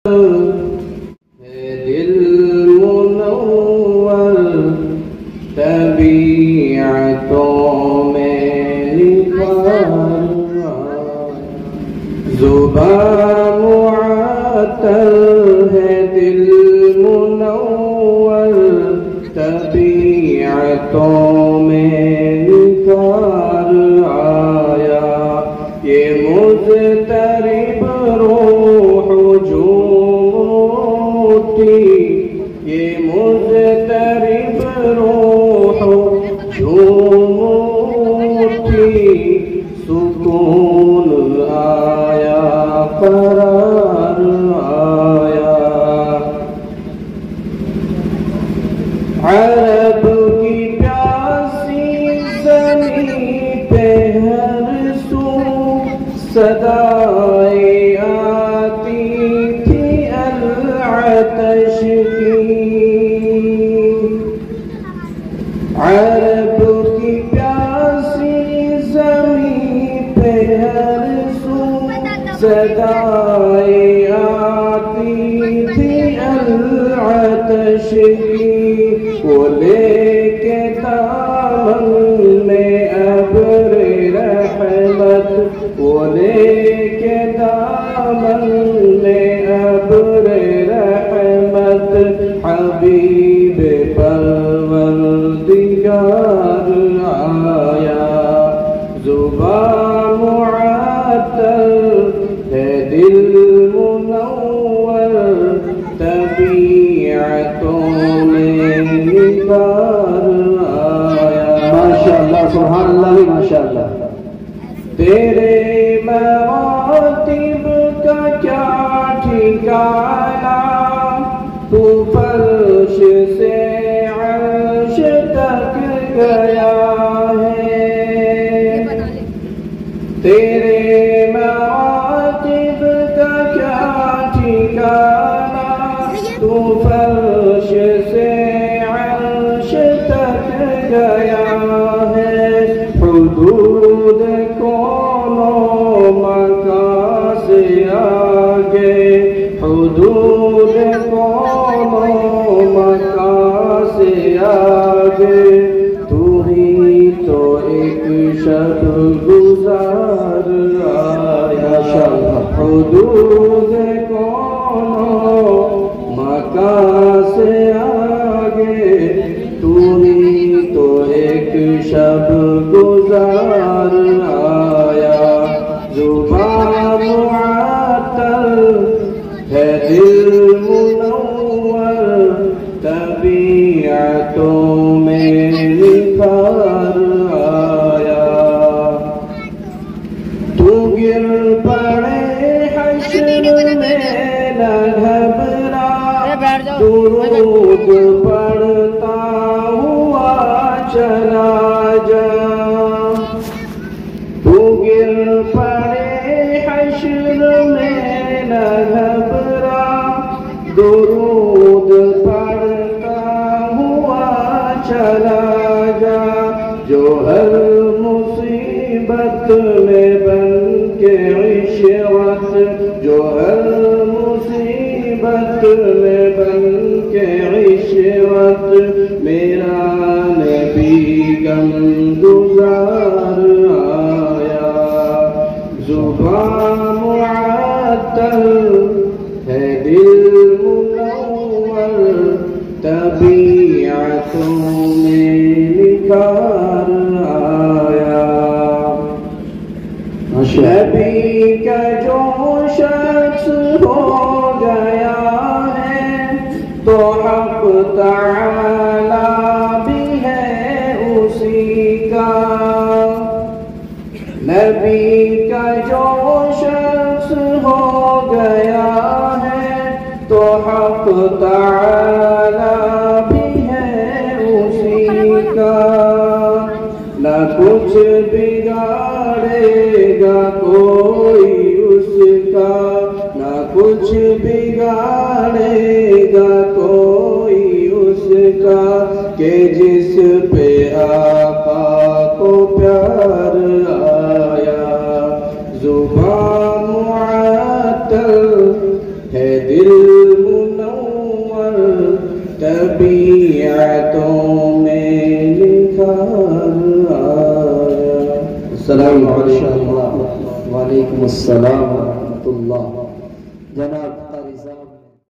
دل منور طبیعتوں میں نکھار زبان معطل ہے دل منور طبیعتوں میں نکھار آیا یہ مضطرب روح یہ مضطرب روح جھوم اٹھی سکون آیا قرار آیا عرب کی پیاسی زمین پہ ہر سو صدائیں آتی تھی العطش کی عرب کی پیاسی زمین پہ ہر سو صدائیں آتی تھی العطش کی وہ لے کے دامن میں ابر رحمت وہ لے کے دامن میں ابر رحمت حبیب پروردگار آیا زبان معطل ہے دل منور طبیعتوں میں نکھار آیا ماشاءاللہ سبحان اللہ ماشاءاللہ تیرے مراتب کا کیا ٹھکانہ تو فرش سے عرش تک گیا ہے تیرے مراتب کا کیا ٹھکانہ تو فرش سے عرش تک گیا ہے حدود کون و مکان سے آگے حدود کون و مکان سے آگے تو ہی تو ایک شب گزار آیا حدود کون و مکان سے آگے تو ہی تو ایک شب گزار آیا زبان معطل ہے دل منور طبیعتوں میں نکھار آیا تو گر پڑے حشر میں نہ گھبرا درود پڑھتا ہوا چلا جا تو گر پڑے حشر میں نہ گھبرا درود پڑھتا ہوا چلا جا جو ہر مصیبت میں بن کے عشرت جو ہر مصیبت میں بن کے عشرت میرا نبی غم گزار آیا زبان معطل ہے دل منور طبیعتوں میں نکھار آیا نبی کا جو شخص ہو گیا ہے تو حق تعالی بھی ہے اسی کا نبی کا جو شخص ہو گیا ہے تو حق تعالی بھی ہے اسی کا نہ کچھ بگاڑے گا کوئی اس کا نہ کچھ بگاڑے گا کوئی اس کا کہ جس پہ آقا کو پیار آیا زبان معطل ہے دل المنور طبیعتوں میں لکھا آیا۔ السلام علیکم۔ وعلیکم السلام ورحمۃ اللہ۔ جناب قاری صاحب